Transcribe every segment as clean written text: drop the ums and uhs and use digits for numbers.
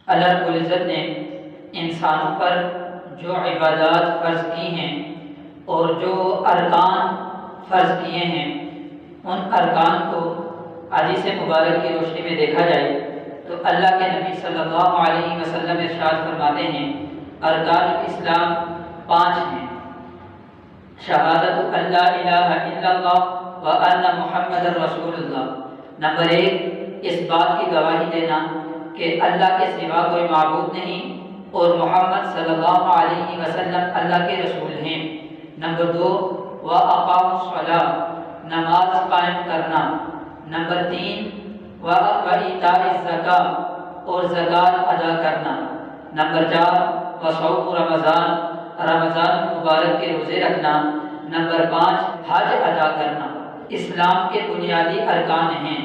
اللہ رب العزت نے انسانوں پر جو عبادات فرض کی ہیں اور جو ارکان فرض کیے ہیں، ان ارکان کو حدیث مبارک کی روشنی میں دیکھا جائے تو اللہ کے نبی صلی اللہ علیہ وسلم ارشاد فرماتے ہیں ارکان الاسلام 5 ہیں۔ شہادت اللہ الہ الا اللہ و ان محمد رسول اللہ۔ نمبر 1، اس بات کی گواہی دینا کہ اللہ کے سوا کوئی معبود نہیں اور محمد صلی اللہ علیہ وسلم اللہ کے رسول ہیں۔ نمبر 2، وَأَقَامُوا الصَّلَاةَ، نماز قائم کرنا۔ نمبر 3، وَإِيتَاءِ الزَّکاۃ، اور زکوٰۃ ادا کرنا۔ نمبر 4، وَصَوْمُ رمضان، رمضان مبارک کے روزے رکھنا۔ نمبر 5، حج ادا کرنا۔ اسلام کے بنیادی ارکان ہیں،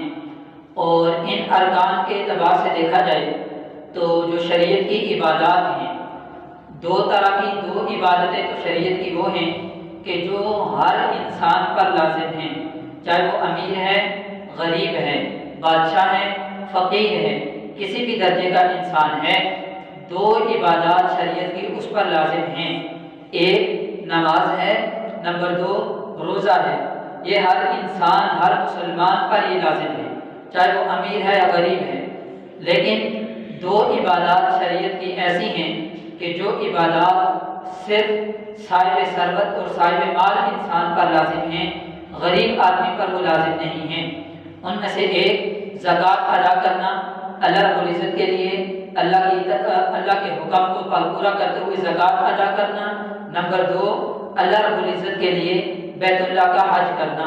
اور ان ارکان کے اعتبار سے دیکھا جائے تو جو شریعت کی عبادات ہیں، 2 طرح کی 2 عبادتیں تو شریعت کی وہ ہیں کہ جو ہر انسان پر لازم ہیں، چاہے وہ امیر ہے، غریب ہے، بادشاہ ہے، فقیر ہے، کسی بھی درجے کا انسان ہے، 2 عبادات شریعت کی اس پر لازم ہیں۔ ایک نماز ہے، نمبر 2 روزہ ہے۔ یہ ہر انسان، ہر مسلمان پر یہ لازم ہے، چاہے وہ امیر ہے یا غریب ہے۔ لیکن 2 عبادات شریعت کی ایسی ہیں کہ جو عبادات صرف صاحب ثروت اور صاحب مال انسان پر لازم ہیں، غریب آدمی پر وہ لازم نہیں ہیں۔ ان میں سے ایک زکوٰۃ ادا کرنا، اللہ رب العزت کے لیے اللہ کے حکم کو پورا کرتے ہوئے زکوٰۃ ادا کرنا۔ نمبر 2، اللہ رب العزت کے لیے بیت اللہ کا حج کرنا۔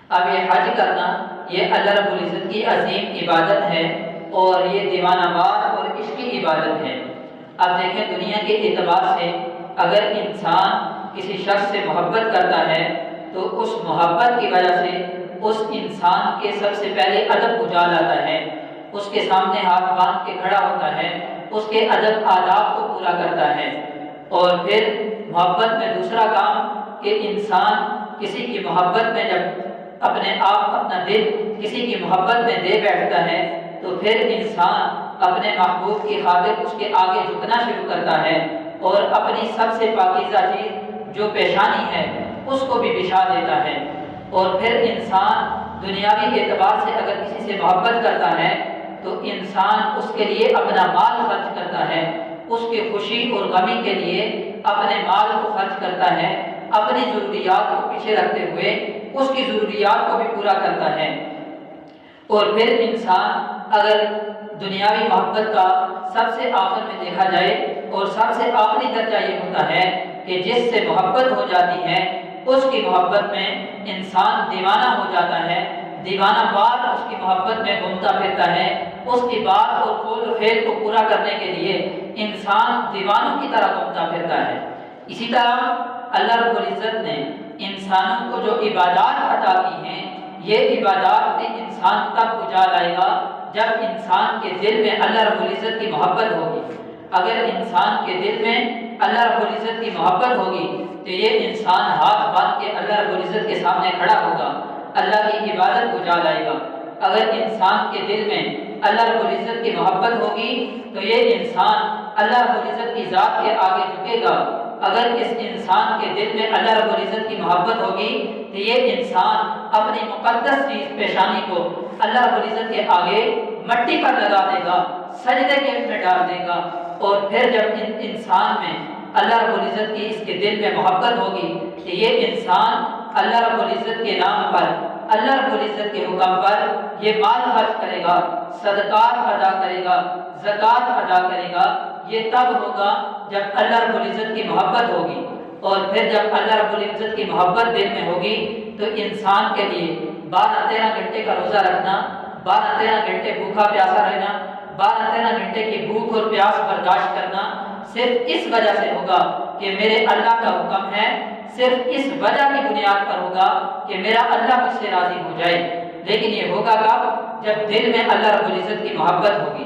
اب یہ حج کرنا یہ اللہ رب العزت کی عظیم عبادت ہے، اور یہ دیوانہ وار اور عشقی عبادت ہے۔ اب دیکھیں دنیا کے اعتبار سے اگر انسان کسی شخص سے محبت کرتا ہے تو اس محبت کی وجہ سے اس انسان کے سب سے پہلے ادب بجا لاتا ہے، اس کے سامنے ہاتھ باندھ کے کھڑا ہوتا ہے، اس کے ادب آداب کو پورا کرتا ہے۔ اور پھر محبت میں دوسرا کام کہ انسان کسی کی محبت میں جب اپنے آپ اپنا دل کسی کی محبت میں دے بیٹھتا ہے تو پھر انسان اپنے محبوب کی خاطر اس کے آگے جھکنا شروع کرتا ہے، اور اپنی سب سے پاکیزہ چیز جو پیشانی ہے اس کو بھی بچھا دیتا ہے۔ اور پھر انسان دنیاوی اعتبار سے اگر کسی سے محبت کرتا ہے تو انسان اس کے لیے اپنا مال خرچ کرتا ہے، اس کی خوشی اور غمی کے لیے اپنے مال کو خرچ کرتا ہے، اپنی ضروریات کو پیچھے رکھتے ہوئے اس کی ضروریات کو بھی پورا کرتا ہے۔ اور پھر انسان اگر دنیاوی محبت کا سب سے آخر میں دیکھا جائے اور سب سے آخری درجہ یہ ہوتا ہے کہ جس سے محبت ہو جاتی ہے اس کی محبت میں انسان دیوانہ ہو جاتا ہے، دیوانہ وار اس کی محبت میں گھومتا پھرتا ہے، اس کی بات اور قول و فعل کو پورا کرنے کے لیے انسان دیوانوں کی طرح گھومتا پھرتا ہے۔ اسی طرح اللہ رب العزت نے انسانوں کو جو عبادات عطا کی ہیں، یہ عبادات بھی انسان تب بجا لائے گا جب انسان کے دل میں اللہ رب العزت کی محبت ہوگی۔ اگر انسان کے دل میں اللہ رب العزت کی محبت ہوگی تو یہ انسان ہاتھ باندھ کے اللہ رب العزت کے سامنے کھڑا ہوگا، اللہ کی عبادت بجا لائے گا۔ اگر انسان کے دل میں اللہ رب العزت کی محبت ہوگی تو یہ انسان اللہ رب العزت کی ذات کے آگے جھکے گا۔ اگر اس انسان کے دل میں اللہ رب العزت کی محبت ہوگی تو یہ انسان اپنی مقدس چیز پیشانی کو اللہ رب العزت کے آگے مٹی پر لگا دے گا، سجدے کے میں ڈال دے گا۔ اور پھر جب انسان میں اللہ رب العزت کی اس کے دل میں محبت ہوگی تو یہ انسان اللہ رب العزت کے نام پر، اللہ رب العزت کے حکم پر یہ مال خرچ کرے گا، صدقات ادا کرے گا، زکوٰۃ ادا کرے گا۔ یہ تب ہوگا جب اللہ رب العزت کی محبت ہوگی، اور پھر جب اللہ رب العزت کی محبت دل میں ہوگی تو انسان کے لیے 12-13 گھنٹے کا روزہ رکھنا، 12-13 گھنٹے بھوکا پیاسا رہنا، 12-13 گھنٹے کی بھوک اور پیاس برداشت کرنا صرف اس وجہ سے ہوگا کہ میرے اللہ کا حکم ہے، صرف اس وجہ کی بنیاد پر ہوگا کہ میرا اللہ مجھ سے راضی ہو جائے۔ لیکن یہ ہوگا کب؟ جب دل میں اللہ رب العزت کی محبت ہوگی،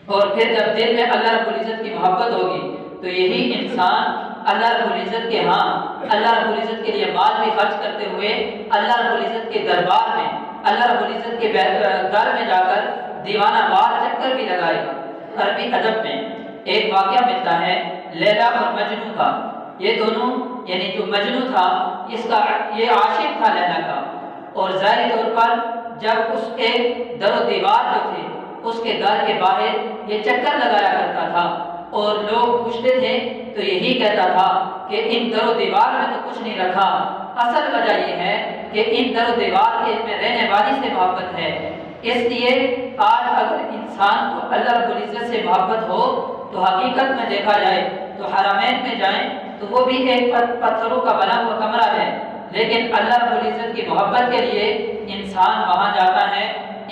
اور پھر جب دل میں اللہ رب العزت کی محبت ہوگی تو یہی انسان اللہ رب العزت کے ہاں اللہ رب العزت کے لیے مال بھی خرچ کرتے ہوئے اللہ رب العزت کے دربار میں، اللہ رب العزت کے گھر میں جا کر دیوانہ وار چکر بھی لگائے گا۔ عربی ادب میں ایک واقعہ ملتا ہے لیلا اور مجنوں کا۔ یہ دونوں یعنی جو مجنوں تھا یہ عاشق تھا لیلا کا، اور ظاہری طور پر جب اس کے در و دیوار جو تھے اس کے گھر کے باہر یہ چکر لگایا کرتا تھا اور لوگ پوچھتے تھے تو یہی کہتا تھا کہ ان در و دیوار میں تو کچھ نہیں رکھا، اصل وجہ یہ ہے کہ ان در و دیوار کے میں رہنے والی سے محبت ہے۔ اس لیے آج اگر انسان کو اللہ رب العزت سے محبت ہو تو حقیقت میں دیکھا جائے تو حرمین میں جائیں تو وہ بھی ایک پتھروں کا بنا ہوا کمرہ ہے، لیکن اللہ رب العزت کی محبت کے لیے انسان وہاں جاتا ہے،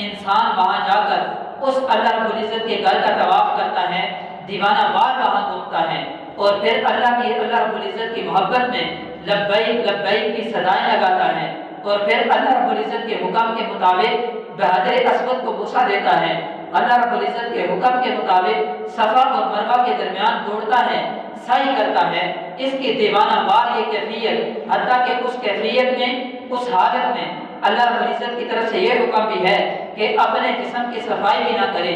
انسان وہاں جا کر اس اللہ رب العزت کے گھر کا طواف کرتا ہے، دیوانہ وار وہاں گھومتا ہے، اور پھر اللہ رب العزت کی محبت میں لبیک لبیک کی صدائیں لگاتا ہے، اور پھر اللہ رب العزت کے حکم کے مطابق بحجر اسود کو بوسہ دیتا ہے، اللہ رب العزت کے حکم کے مطابق صفا اور مروہ کے درمیان دوڑتا ہے، سعی کرتا ہے۔ اس کی دیوانہ وار یہ کیفیت، حتیٰ کہ اس کیفیت میں اس حالت میں اللہ رب العزت کی طرف سے یہ حکم بھی ہے کہ اپنے جسم کی صفائی بھی نہ کرے،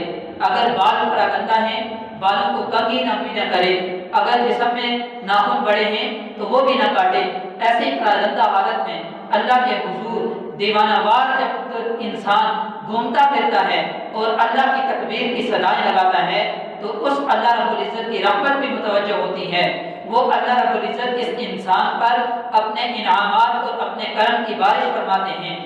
اگر بال پراگندہ ہیں بالوں کو کنگھی نہ کرے، اگر جسم میں ناخن بڑے ہیں تو وہ بھی نہ کاٹے۔ ایسی پراگندہ حالت میں اللہ کے حضور دیوانہ وار جب انسان گھومتا پھرتا ہے اور اللہ کی تکبیر کی صدائیں لگاتا ہے تو اس اللہ رب العزت کی رحمت بھی متوجہ ہوتی ہے۔ وہ اللہ رب العزت اس انسان پر اپنے انعامات اور اپنے کرم کی بارش فرماتے ہیں۔